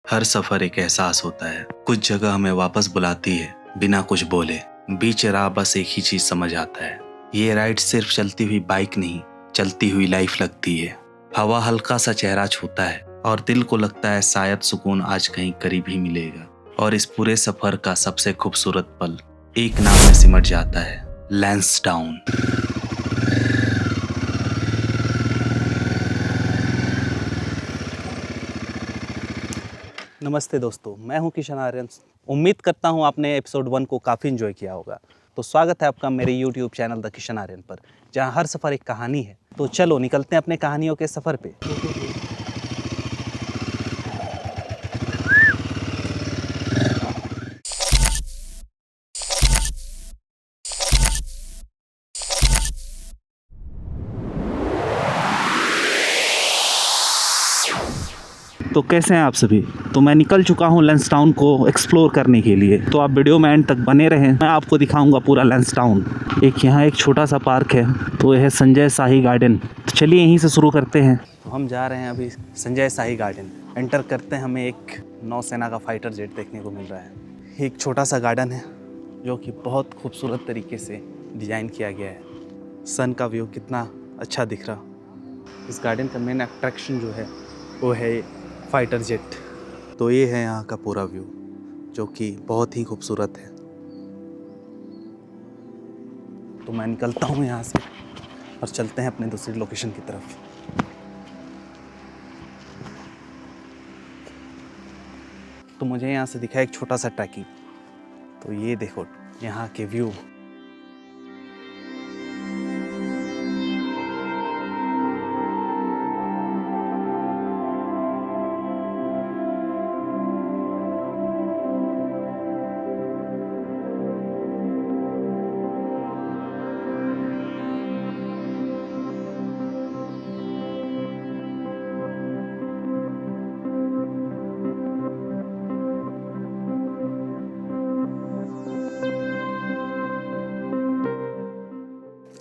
हर सफर एक एहसास होता है। कुछ जगह हमें वापस बुलाती है बिना कुछ बोले। बीच राह बस एक ही चीज समझ आता है, ये राइड सिर्फ चलती हुई बाइक नहीं, चलती हुई लाइफ लगती है। हवा हल्का सा चेहरा छूता है और दिल को लगता है शायद सुकून आज कहीं करीब ही मिलेगा। और इस पूरे सफर का सबसे खूबसूरत पल एक नाम में सिमट जाता है, लैंसडाउन। नमस्ते दोस्तों, मैं हूं किशन आर्यन। उम्मीद करता हूं आपने एपिसोड 1 को काफ़ी इन्जॉय किया होगा। तो स्वागत है आपका मेरे YouTube channel the Kishan Aryan पर, जहां हर सफ़र एक कहानी है। तो चलो निकलते हैं अपने कहानियों के सफ़र पे। तो कैसे हैं आप सभी? तो मैं निकल चुका हूं लैंसडाउन को एक्सप्लोर करने के लिए। तो आप वीडियो में एंड तक बने रहें, मैं आपको दिखाऊंगा पूरा लैंसडाउन। यहाँ एक छोटा सा पार्क है, तो यह है संजय शाही गार्डन। तो चलिए यहीं से शुरू करते हैं। तो हम जा रहे हैं अभी संजय शाही गार्डन। एंटर करते हैं, हमें एक नौसेना का फाइटर जेट देखने को मिल रहा है। एक छोटा सा गार्डन है जो कि बहुत खूबसूरत तरीके से डिज़ाइन किया गया है। सन का व्यू कितना अच्छा दिख रहा। इस गार्डन का मेन अट्रैक्शन जो है वो है फाइटर जेट। तो ये है यहाँ का पूरा व्यू, जो कि बहुत ही खूबसूरत है। तो मैं निकलता हूँ यहाँ से और चलते हैं अपने दूसरी लोकेशन की तरफ। तो मुझे यहाँ से दिखा एक छोटा सा ट्रैकिंग। तो ये देखो यहाँ के व्यू।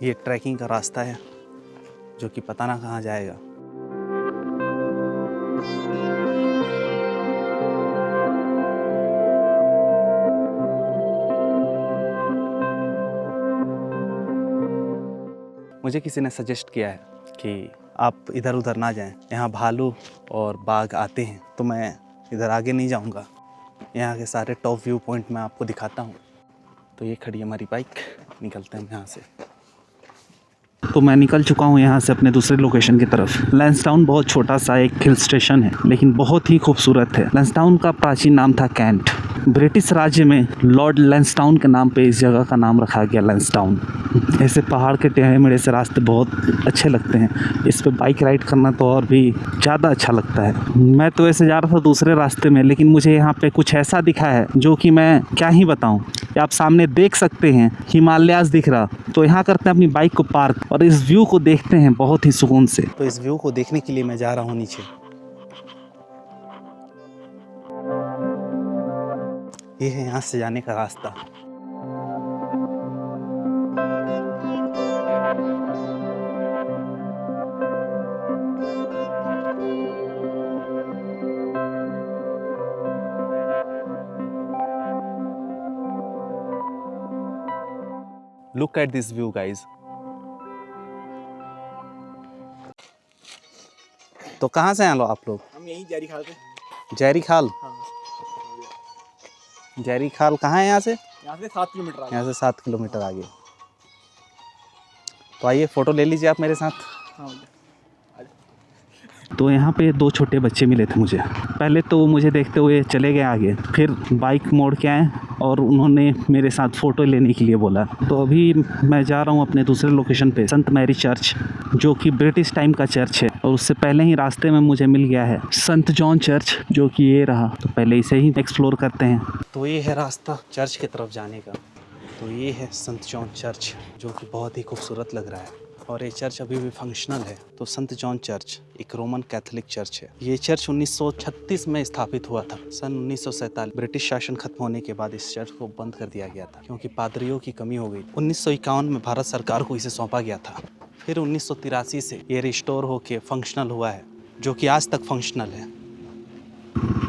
ये ट्रैकिंग का रास्ता है जो कि पता ना कहाँ जाएगा। मुझे किसी ने सजेस्ट किया है कि आप इधर उधर ना जाएं, यहाँ भालू और बाघ आते हैं। तो मैं इधर आगे नहीं जाऊँगा। यहाँ के सारे टॉप व्यू पॉइंट मैं आपको दिखाता हूँ। तो ये खड़ी है हमारी बाइक, निकलते हैं यहाँ से। तो मैं निकल चुका हूँ यहाँ से अपने दूसरे लोकेशन की तरफ। लैंसडाउन बहुत छोटा सा एक हिल स्टेशन है, लेकिन बहुत ही खूबसूरत है। लैंसडाउन का प्राचीन नाम था कैंट। ब्रिटिश राज्य में लॉर्ड लैंसडाउन के नाम पे इस जगह का नाम रखा गया लैंसडाउन। ऐसे पहाड़ के टेढ़े मेढ़े से रास्ते बहुत अच्छे लगते हैं। इस पे बाइक राइड करना तो और भी ज़्यादा अच्छा लगता है। मैं तो ऐसे जा रहा था दूसरे रास्ते में, लेकिन मुझे यहाँ पे कुछ ऐसा दिखा है जो कि मैं क्या ही बताऊँ। आप सामने देख सकते हैं हिमालयाज़ दिख रहा। तो यहाँ करते हैं अपनी बाइक को पार्क और इस व्यू को देखते हैं बहुत ही सुकून से। तो इस व्यू को देखने के लिए मैं जा रहा हूँ नीचे। ये है यहाँ से जाने का रास्ता। Look at this view, guys. तो कहाँ से आए लो आप लोग? हम यहीं जैरी खाल से। जैरी खाल? हाँ। जैरी खाल कहाँ है यहाँ से? यहाँ से 7 किलोमीटर आगे। यहाँ से 7 किलोमीटर आगे। तो आइए फ़ोटो ले लीजिए आप मेरे साथ। हाँ। तो यहाँ पे 2 छोटे बच्चे मिले थे मुझे। पहले तो वो मुझे देखते हुए चले गए आगे, फिर बाइक मोड़ के आए और उन्होंने मेरे साथ फ़ोटो लेने के लिए बोला। तो अभी मैं जा रहा हूँ अपने दूसरे लोकेशन पे, संत मैरी चर्च, जो कि ब्रिटिश टाइम का चर्च है। और उससे पहले ही रास्ते में मुझे मिल गया है संत जॉन चर्च, जो कि ये रहा। तो पहले इसे ही एक्सप्लोर करते हैं। तो ये है रास्ता चर्च की तरफ जाने का। तो ये है संत जॉन चर्च, जो कि बहुत ही खूबसूरत लग रहा है। और ये चर्च अभी भी फंक्शनल है। तो संत जॉन चर्च एक रोमन कैथोलिक चर्च है। ये चर्च 1936 में स्थापित हुआ था। सन 1947 ब्रिटिश शासन खत्म होने के बाद इस चर्च को बंद कर दिया गया था, क्योंकि पादरियों की कमी हो गई। 1951 में भारत सरकार को इसे सौंपा गया था। फिर 1983 से ये रिस्टोर होके फंक्शनल हुआ है, जो कि आज तक फंक्शनल है।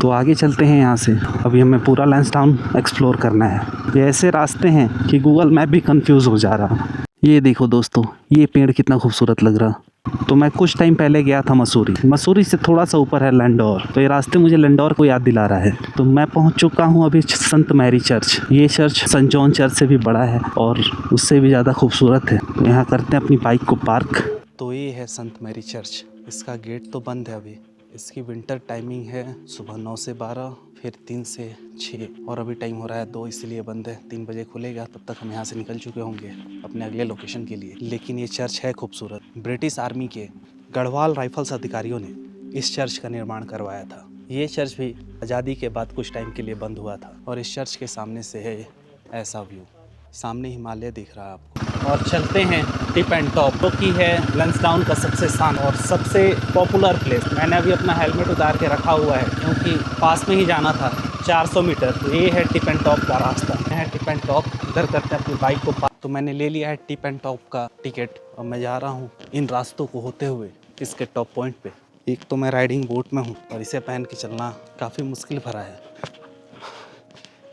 तो आगे चलते हैं यहाँ से। अभी हमें पूरा लैंसडाउन एक्सप्लोर करना है। ये ऐसे रास्ते हैं कि गूगल मैप भी कंफ्यूज हो जा रहा। ये देखो दोस्तों, ये पेड़ कितना खूबसूरत लग रहा। तो मैं कुछ टाइम पहले गया था मसूरी। मसूरी से थोड़ा सा ऊपर है लैंडौर। तो ये रास्ते मुझे लैंडौर को याद दिला रहा है। तो मैं पहुंच चुका हूं अभी संत मैरी चर्च। ये चर्च सेंट जॉन चर्च से भी बड़ा है और उससे भी ज़्यादा खूबसूरत है। तो यहाँ करते हैं अपनी बाइक को पार्क। तो ये है संत मैरी चर्च। इसका गेट तो बंद है अभी। इसकी विंटर टाइमिंग है सुबह 9 से 12, फिर 3 से 6 और अभी टाइम हो रहा है 2, इसलिए बंद है। 3 बजे खुलेगा, तब तक हम यहाँ से निकल चुके होंगे अपने अगले लोकेशन के लिए। लेकिन ये चर्च है खूबसूरत। ब्रिटिश आर्मी के गढ़वाल राइफल्स अधिकारियों ने इस चर्च का निर्माण करवाया था। ये चर्च भी आज़ादी के बाद कुछ टाइम के लिए बंद हुआ था। और इस चर्च के सामने से है ऐसा व्यू। सामने हिमालय दिख रहा है आपको। और चलते हैं टिप एंड टॉप, जो कि है लैंसडाउन का सबसे शान और सबसे पॉपुलर प्लेस। मैंने अभी अपना हेलमेट उतार के रखा हुआ है क्योंकि पास में ही जाना था 400 मीटर। तो ये है टिप एंड टॉप का रास्ता। यह है टिप एंड टॉप। इधर करते हैं अपनी बाइक को पार्क। तो मैंने ले लिया है टिप एंड टॉप का टिकट और मैं जा रहा हूँ इन रास्तों को होते हुए इसके टॉप पॉइंट पे। एक तो मैं राइडिंग बोट में हूँ और इसे पहन के चलना काफ़ी मुश्किल भरा है।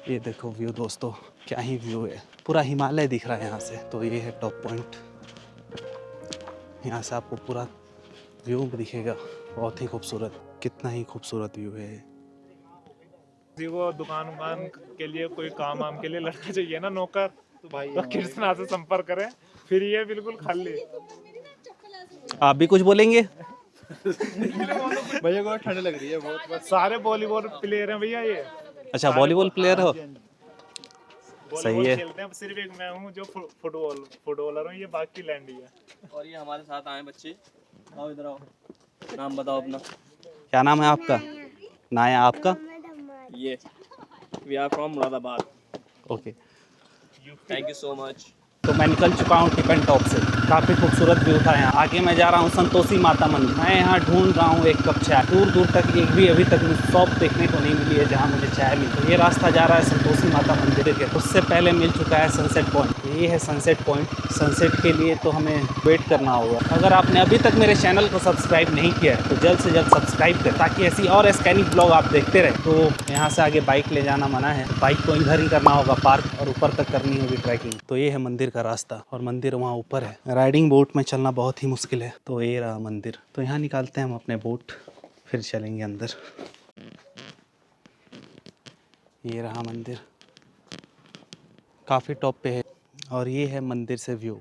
ये देखो व्यू दोस्तों, क्या ही व्यू है। पूरा हिमालय दिख रहा है यहाँ से। तो ये है टॉप पॉइंट। यहाँ से आपको पूरा व्यू दिखेगा, बहुत ही खूबसूरत। कितना ही खूबसूरत व्यू है। किसी को दुकान उकान के लिए कोई काम वाम के लिए लड़का चाहिए ना, नौकर, तो भाई कृष्णा से संपर्क करें। फिर ये बिल्कुल खाली। आप भी कुछ बोलेंगे? भैया को ठंड लग रही है बहुत। सारे वॉलीबॉल प्लेयर हैं भैया ये। अच्छा, वॉलीबॉल प्लेयर हो? सही है। खेलते हैं। सिर्फ एक मैं हूँ जो फुटबॉलर हूँ, ये बाकी लैंड ही है। और ये हमारे साथ आए बच्चे। आओ इधर आओ, नाम बताओ अपना। क्या नाम है आपका? नाया, आपका? ये we are from Moradabad. Okay. Thank you so much. तो मैं निकल चुका हूँ टिप एंड टॉप से। काफ़ी खूबसूरत व्यू था यहाँ। आगे मैं जा रहा हूँ संतोषी माता मंदिर। मैं यहाँ ढूंढ रहा हूँ एक कप चाय। दूर दूर तक एक भी अभी तक शॉप देखने को नहीं मिली है जहाँ मुझे चाय मिले। तो ये रास्ता जा रहा है संतोषी माता मंदिर के। उससे पहले मिल चुका है सनसेट पॉइंट। ये है सनसेट पॉइंट। सनसेट के लिए तो हमें वेट करना होगा। अगर आपने अभी तक मेरे चैनल को सब्सक्राइब नहीं किया है तो जल्द से जल्द सब्सक्राइब करें ताकि ऐसी और स्कैनिंग ब्लॉग आप देखते रहें। तो यहाँ से आगे बाइक ले जाना मना है। बाइक को इधर ही करना होगा पार्क और ऊपर तक करनी होगी ट्रैकिंग। तो ये है मंदिर का रास्ता और मंदिर वहाँ ऊपर है। राइडिंग बोट में चलना बहुत ही मुश्किल है। तो ये रहा मंदिर। तो यहाँ निकालते हैं हम अपने बोट, फिर चलेंगे अंदर। ये रहा मंदिर, काफ़ी टॉप पे है और ये है मंदिर से व्यू।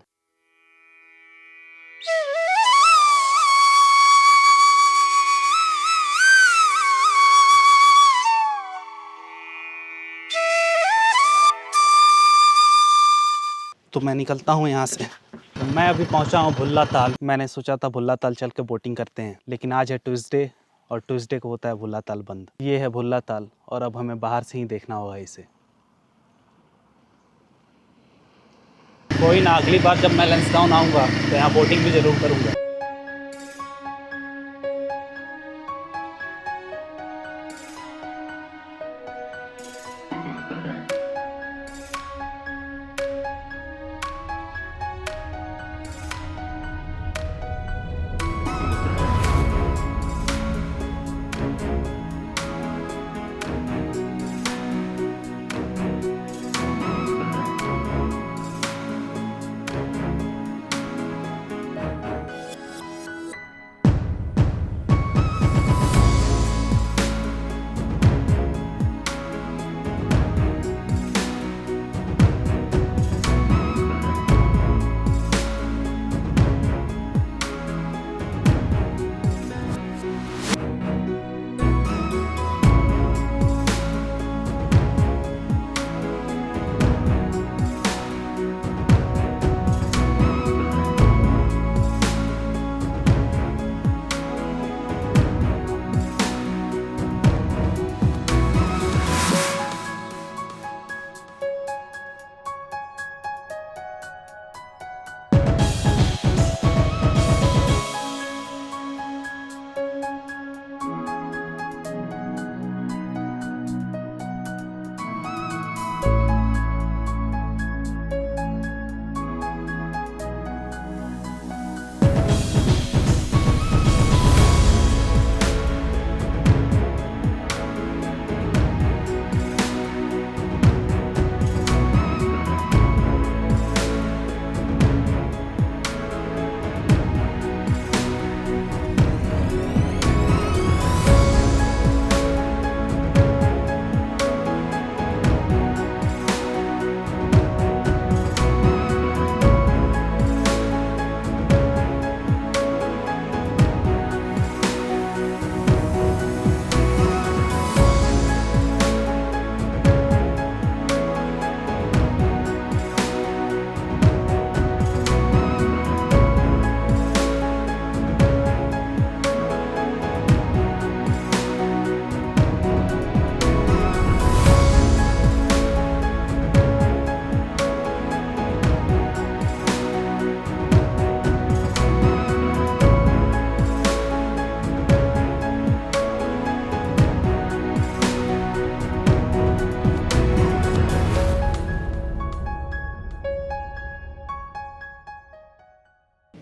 तो मैं निकलता हूँ यहाँ से। मैं अभी पहुँचा हूँ भुल्ला ताल। मैंने सोचा था भुल्ला ताल चल के बोटिंग करते हैं, लेकिन आज है ट्यूसडे और ट्यूसडे को होता है भुल्ला ताल बंद। ये है भुल्ला ताल और अब हमें बाहर से ही देखना होगा इसे। कोई ना, अगली बार जब मैं लैंसडाउन आऊँगा तो यहाँ बोटिंग भी ज़रूर करूँगा।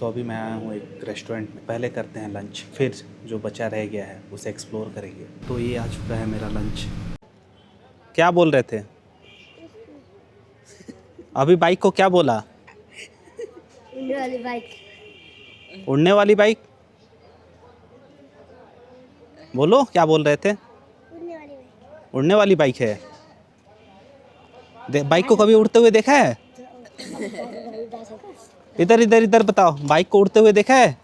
तो अभी मैं आया हूँ एक रेस्टोरेंट में। पहले करते हैं लंच, फिर जो बचा रह गया है उसे एक्सप्लोर करेंगे। तो ये आ चुका है मेरा लंच। क्या बोल रहे थे अभी? बाइक को क्या बोला? उड़ने वाली बाइक। उड़ने वाली बाइक? बोलो क्या बोल रहे थे? उड़ने वाली बाइक। उड़ने वाली बाइक है। बाइक को कभी उड़ते हुए देखा है? इधर इधर इधर बताओ, बाइक को उड़ते हुए देखा है?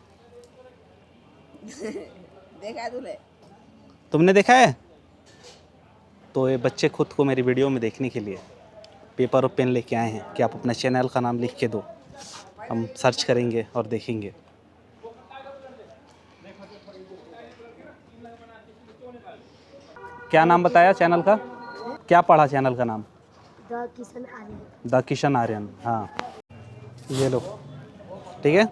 देखा है तूने? तुमने देखा है? तो ये बच्चे खुद को मेरी वीडियो में देखने के लिए पेपर और पेन लेके आए हैं कि आप अपना चैनल का नाम लिख के दो, हम सर्च करेंगे और देखेंगे। क्या नाम बताया चैनल का? क्या पढ़ा चैनल का नाम? द किशन आर्यन। द किशन आर्यन। हाँ ये लो, ठीक है।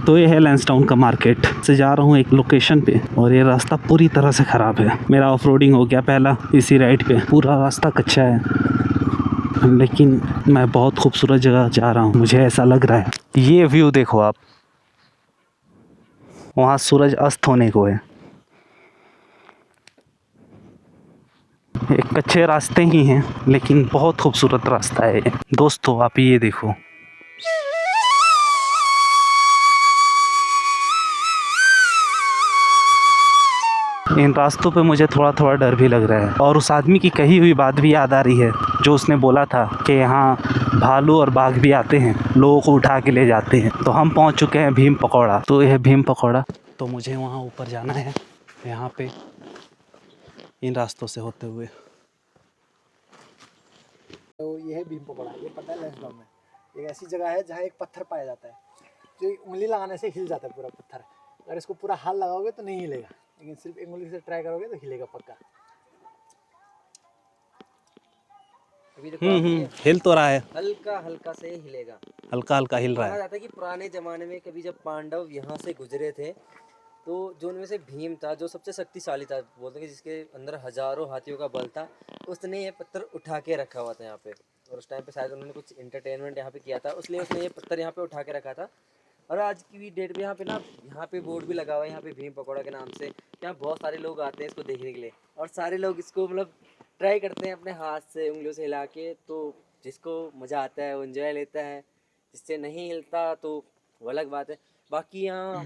तो ये है लैंसडाउन का मार्केट से जा रहा हूँ एक लोकेशन पे, और ये रास्ता पूरी तरह से ख़राब है। मेरा ऑफ रोडिंग हो गया पहला इसी राइड पे, पूरा रास्ता कच्चा है, लेकिन मैं बहुत खूबसूरत जगह जा रहा हूँ, मुझे ऐसा लग रहा है। ये व्यू देखो आप, वहाँ सूरज अस्त होने को है। एक कच्चे रास्ते ही हैं, लेकिन बहुत खूबसूरत रास्ता है ये। दोस्तों आप ये देखो, इन रास्तों पे मुझे थोड़ा थोड़ा डर भी लग रहा है, और उस आदमी की कही हुई बात भी याद आ रही है जो उसने बोला था कि यहाँ भालू और बाघ भी आते हैं, लोगों को उठा के ले जाते हैं। तो हम पहुँच चुके हैं भीम पकौड़ा। तो यह है भीम पकौड़ा। तो मुझे वहाँ ऊपर जाना है, यहाँ पे इन रास्तों से होते हुए। तो ये है भीम पकौड़ा, ये पता है लैंसडाउन में एक ऐसी जगह है जहाँ एक पत्थर पाया जाता है जो उंगली लगाने से हिल जाता है पूरा पत्थर। अगर इसको पूरा हाथ लगाओगे तो नहीं हिलेगा, लेकिन सिर्फ एक उंगली से ट्राई करोगे तो हिलेगा पक्का। अभी देखो हिल तो रहा है, हल्का हल्का से हिलेगा। हल्का हल्का हिल रहा कहा है। जाता है कि पुराने जमाने में कभी जब पांडव यहाँ से गुजरे थे, तो जो उनमें से भीम था जो सबसे शक्तिशाली था, बोलते हैं कि जिसके अंदर हजारों हाथियों का बल था, उसने ये पत्थर उठा के रखा हुआ था यहाँ पे। और उस टाइम पे शायद उन्होंने कुछ एंटरटेनमेंट यहाँ पे किया था, इसलिए उसने ये पत्थर यहाँ पे उठा के रखा था। और आज की भी डेट में यहाँ पे बोर्ड भी लगा हुआ है यहाँ पे भीम पकौड़ा के नाम से। यहाँ बहुत सारे लोग आते हैं इसको देखने के लिए, और सारे लोग इसको मतलब ट्राई करते हैं अपने हाथ से उंगलियों से हिला के। तो जिसको मज़ा आता है वो एंजॉय लेता है, जिससे नहीं हिलता तो वो अलग बात है। बाकी यहाँ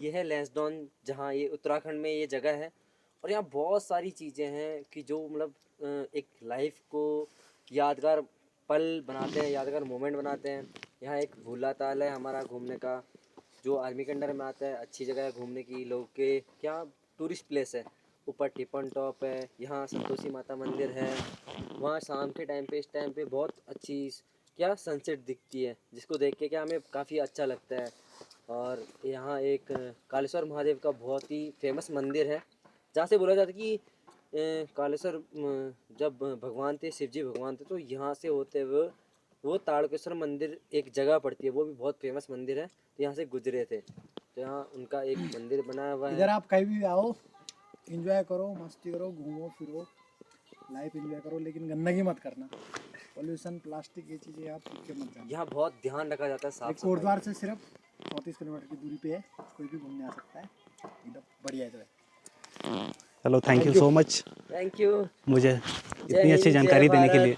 ये है लैंसडाउन, जहाँ ये उत्तराखंड में ये जगह है। और यहाँ बहुत सारी चीज़ें हैं कि जो मतलब एक लाइफ को यादगार पल बनाते हैं, यादगार मोमेंट बनाते हैं। यहाँ एक भूला ताल है हमारा घूमने का, जो आर्मी के अंडर में आता है। अच्छी जगह है घूमने की, लोग के क्या टूरिस्ट प्लेस है। ऊपर टिपन टॉप है, यहाँ संतोषी माता मंदिर है। वहाँ शाम के टाइम पे, इस टाइम पे बहुत अच्छी क्या सनसेट दिखती है, जिसको देख के क्या हमें काफ़ी अच्छा लगता है। और यहाँ एक कालेश्वर महादेव का बहुत ही फेमस मंदिर है, जहाँ से बोला जाता है कि कालेश्वर जब भगवान थे, शिव जी भगवान थे, तो यहाँ से होते हुए वो ताड़केश्वर मंदिर एक जगह पड़ती है, वो भी बहुत फेमस मंदिर है। तो यहाँ से गुजरे थे, तो यहाँ उनका एक मंदिर बनाया हुआ है। इधर आप कहीं भी आओ, एंजॉय करो, मस्ती करो, घूमो फिरो, लाइफ एंजॉय करो, लेकिन गंदगी मत करना। पॉल्यूशन, प्लास्टिक, ये चीज़ें आप पी के मत जाना। यहाँ बहुत ध्यान रखा जाता है साफ कोटद्वार से सिर्फ 34 किलोमीटर की दूरी पे है, कोई भी घूमने आ सकता है, एकदम बढ़िया जगह है। चलो thank you so much, thank you मुझे इतनी अच्छी जानकारी देने के लिए।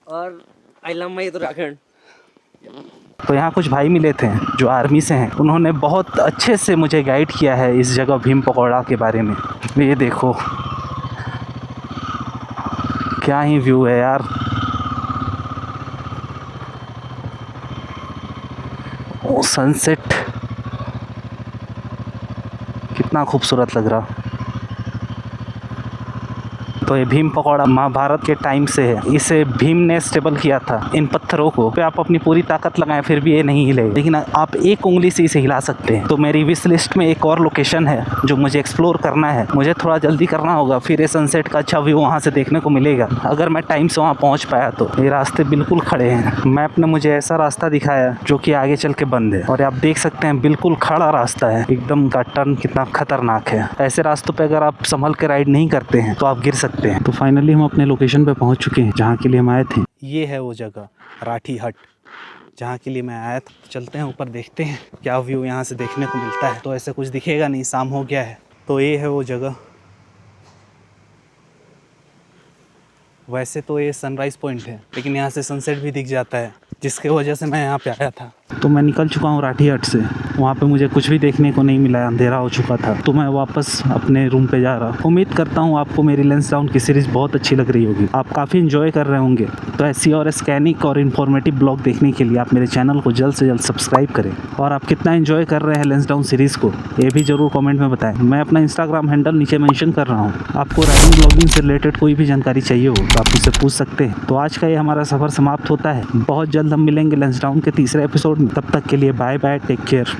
और आई लव माय उत्तराखंड। तो यहाँ कुछ भाई मिले थे जो आर्मी से हैं, उन्होंने बहुत अच्छे से मुझे गाइड किया है इस जगह भीम पकौड़ा के बारे में। ये देखो क्या ही व्यू है यार, वो सनसेट कितना खूबसूरत लग रहा। तो ये भीम पकौड़ा महाभारत के टाइम से है, इसे भीम ने स्टेबल किया था। इन पत्थरों को पे आप अपनी पूरी ताकत लगाएं फिर भी ये नहीं हिलेगा, लेकिन आप एक उंगली से इसे हिला सकते हैं। तो मेरी विश लिस्ट में एक और लोकेशन है जो मुझे एक्सप्लोर करना है, मुझे थोड़ा जल्दी करना होगा, फिर ये सनसेट का अच्छा व्यू वहाँ से देखने को मिलेगा, अगर मैं टाइम से वहाँ पहुँच पाया तो। ये रास्ते बिल्कुल खड़े हैं, मैप ने मुझे ऐसा रास्ता दिखाया जो कि आगे चल के बंद है, और आप देख सकते हैं बिल्कुल खड़ा रास्ता है, एकदम का टर्न कितना खतरनाक है। ऐसे रास्तों पर अगर आप संभल के राइड नहीं करते हैं तो आप गिर सकते हैं। तो फाइनली हम अपने लोकेशन पे पहुंच चुके हैं जहां के लिए हम आए थे। ये है वो जगह राठी हट, जहाँ के लिए मैं आया था। चलते हैं ऊपर, देखते हैं क्या व्यू यहाँ से देखने को मिलता है। तो ऐसे कुछ दिखेगा नहीं, शाम हो गया है। तो ये है वो जगह। वैसे तो ये सनराइज़ पॉइंट है, लेकिन यहाँ से सनसेट भी दिख जाता है, जिसके वजह से मैं यहाँ पे आया था। तो मैं निकल चुका हूँ राठी हट से। वहाँ पे मुझे कुछ भी देखने को नहीं मिला, अंधेरा हो चुका था। तो मैं वापस अपने रूम पे जा रहा हूँ। उम्मीद करता हूँ आपको मेरी लेंसडाउन की सीरीज़ बहुत अच्छी लग रही होगी, आप काफ़ी इन्जॉय कर रहे होंगे। तो ऐसी और स्कैनिक और इन्फॉर्मेटिव ब्लॉग देखने के लिए आप मेरे चैनल को जल्द से जल्द सब्सक्राइब करें। और आप कितना इन्जॉय कर रहे हैं लेंसडाउन सीरीज़ को, ये भी ज़रूर कॉमेंट में बताएं। मैं अपना इंस्टाग्राम हैंडल नीचे मेंशन कर रहा हूँ। आपको राइडिंग ब्लॉगिंग से रिलेटेड कोई भी जानकारी चाहिए हो तो आप मुझसे पूछ सकते हैं। तो आज का ये हमारा सफ़र समाप्त होता है। बहुत जल्द हम मिलेंगे लेंसडाउन के तीसरे एपिसोड में। तब तक के लिए बाय बाय, टेक केयर।